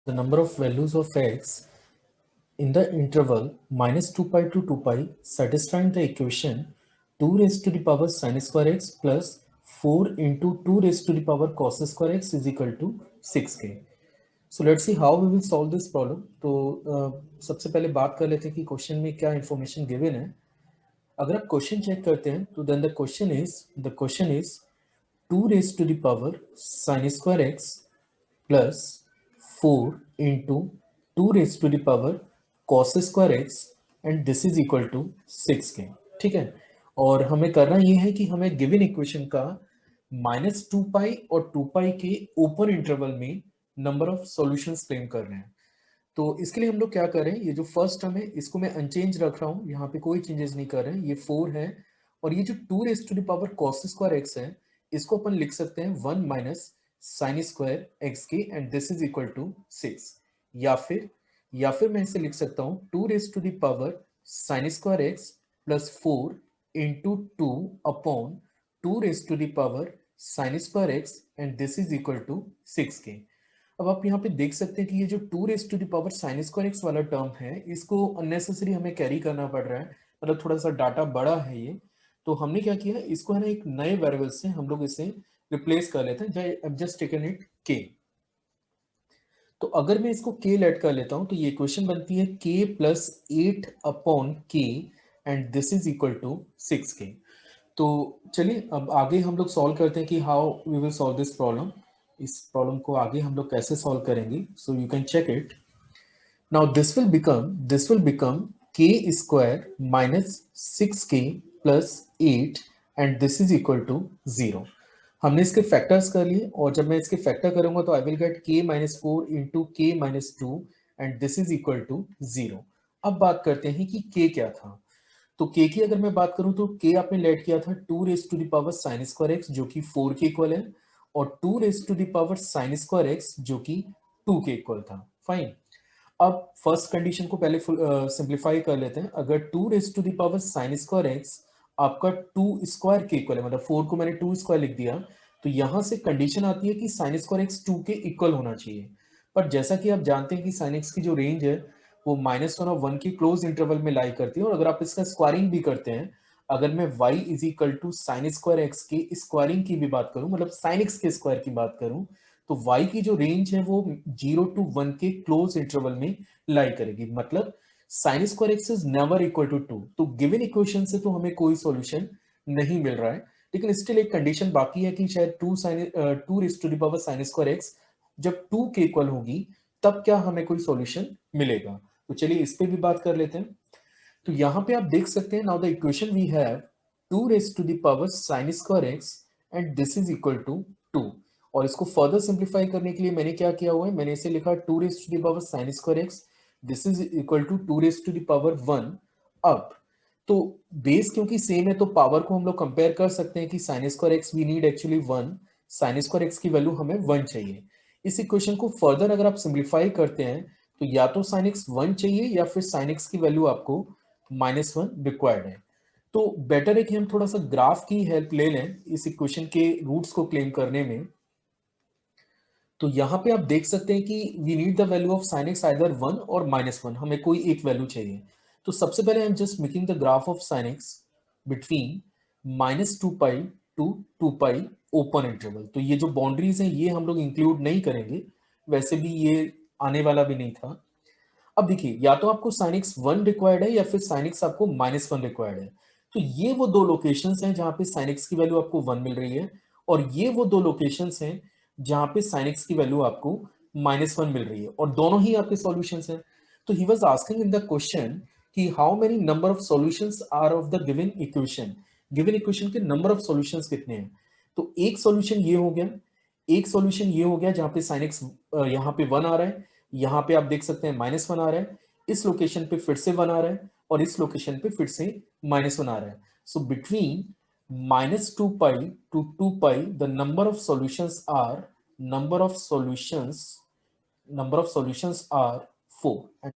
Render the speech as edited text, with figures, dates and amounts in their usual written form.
the number of values of x in the interval minus 2 pi to 2 pi satisfying the equation 2 raised to the power sin square x plus 4 into 2 raised to the power cos square x is equal to 6k. So let's see how we will solve this problem. तो सबसे पहले बात कर लेते हैं कि question में क्या इंफॉर्मेशन गिवन है. अगर आप क्वेश्चन चेक करते हैं तो then the question is 2 raised to the power sin square x plus 4 into 2 raised to the power cos square x and this is equal to 6k. ठीक है. और हमें करना ये है कि हमें गिवन इक्वेशन का -2 पाई और 2 पाई के ओपन इंटरवल में नंबर ऑफ सॉल्यूशंस क्लेम कर रहे हैं. तो इसके लिए हम लोग क्या करें, ये जो फर्स्ट टर्म है इसको मैं अनचेंज रख रहा हूं, यहाँ पे कोई चेंजेस नहीं कर रहे हैं. ये 4 है और ये जो 2 raise to the power cos square x है इसको अपन लिख सकते हैं 1 माइनस साइन स्क्वायर एक्स के and this is equal to 6. या फिर मैं इसे लिख सकता हूं 2 raise to the power sine square x plus 4 into 2 upon 2 raise to the power sine square x and this is equal to 6k. अब आप यहाँ पे देख सकते हैं कि ये जो 2 raise to the power sine square x वाला टर्म है इसको अननेसेसरी हमें कैरी करना पड़ रहा है, मतलब थोड़ा सा डाटा बड़ा है ये. तो हमने क्या किया, इसको है ना एक नए वेरिएबल से हम लोग इसे रिप्लेस कर लेते हैं. Just taken it k. तो अगर मैं इसको k लेट कर लेता हूं तो ये इक्वेशन बनती है k plus 8 upon k and this is equal to 6k. तो चलिए अब आगे हम लोग सॉल्व करते हैं कि how we will solve this problem. इस प्रॉब्लम को आगे हम लोग कैसे सॉल्व करेंगे. So you can check it. Now this will become k square minus 6k plus 8 and this is equal to 0. हमने इसके फैक्टर्स कर लिए और जब मैं इसके फैक्टर करूंगा तो I will get k minus 4 into k minus 2 and this is equal to 0. अब बात करते हैं कि k क्या था. तो k की अगर मैं बात करूं तो k आपने लेट किया था 2 raise to the power sine square x जो कि 4 के इक्वल है और 2 raise to the power sine square x जो कि 2 के इक्वल था. फाइन. अब फर्स्ट कंडीशन को पहले सिंप्लीफाई कर लेते हैं. अगर 2 raise to the power sine square x आपका 2 स्क्वायर के इक्वल है, मतलब 4 को मैंने 2 स्क्वायर लिख दिया, तो यहां से कंडीशन आती है कि साइन स्क्वायर x 2 के इक्वल होना चाहिए. पर जैसा कि आप जानते हैं कि साइन x की जो रेंज है वो -1 और 1 के क्लोज इंटरवल में लाई करती है. और अगर आप इसका स्क्वायरिंग भी करते हैं, अगर मैं y is equal to sine square x के स्क्वायरिंग की भी बात करूं, मतलब साइन x के स्क्वायर की बात करूं, तो y की जो रेंज है वो 0 to 1 के क्लोज इंटरवल में लाई करेगी. मतलब sine square x is never equal to 2. तो गिवन इक्वेशन से तो हमें कोई सॉल्यूशन नहीं मिल रहा है, लेकिन स्टिल एक कंडीशन बाकी है कि शायद 2 raise to the power sine square x जब 2 के इक्वल होगी तब क्या हमें कोई सॉल्यूशन मिलेगा. तो चलिए इस पे भी बात कर लेते हैं. तो यहां पे आप देख सकते हैं now the equation we have 2 raise to the power sin square x and this is equal to 2. और इसको फर्दर सिंप्लीफाई करने के लिए मैंने क्या किया हुआ है, मैंने इसे लिखा 2 raise to the power sin square x this is equal to 2 raise to the power 1 up. तो बेस क्योंकि सेम है तो पावर को हम लोग कंपेयर कर सकते हैं कि sin square x we need actually 1, sin square x की वैल्यू हमें 1 चाहिए. इस इक्वेशन को फर्दर अगर आप सिंप्लीफाई करते हैं तो या तो sin x 1 चाहिए या फिर sin x की वैल्यू आपको -1 रिक्वायर्ड है. तो बेटर है कि हम थोड़ा सा ग्राफ की हेल्प ले लें इस इक्वेशन के रूट्स को क्लेम करने में. तो यहां पे आप देख सकते हैं कि we need the value of sin x either 1 और -1, हमें कोई एक वैल्यू चाहिए. तो सबसे पहले I am just making the graph of sin x between -2 pi to 2 pi open interval. तो ये जो बाउंड्रीज हैं ये हम लोग इंक्लूड नहीं करेंगे, वैसे भी ये आने वाला भी नहीं था. अब देखिए या तो आपको sin x 1 रिक्वायर्ड है या फिर sin x आपको -1 रिक्वायर्ड है. तो ये वो दो लोकेशंस हैं जहां पे sin x की वैल्यू आपको 1 मिल रही है और ये वो दो लोकेशंस हैं जहां पे sin x की वैल्यू आपको -1 मिल रही है और दोनों ही आपके सॉल्यूशंस हैं. तो he was asking in the question कि how many number of solutions are of the given equation. Given equation के नंबर ऑफ सॉल्यूशंस कितने हैं. तो एक सॉल्यूशन ये हो गया, एक सॉल्यूशन ये हो गया जहां पे sin x यहाँ पे 1 आ रहा है, यहाँ पे आप देख सकते हैं -1 आ रहा है, इस लोकेशन पे फिर से 1 आ रहा है और इस लोकेशन पे फिर से -1 आ रहा है. So between -2 pi to 2 pi the number of solutions are number of solutions are 4.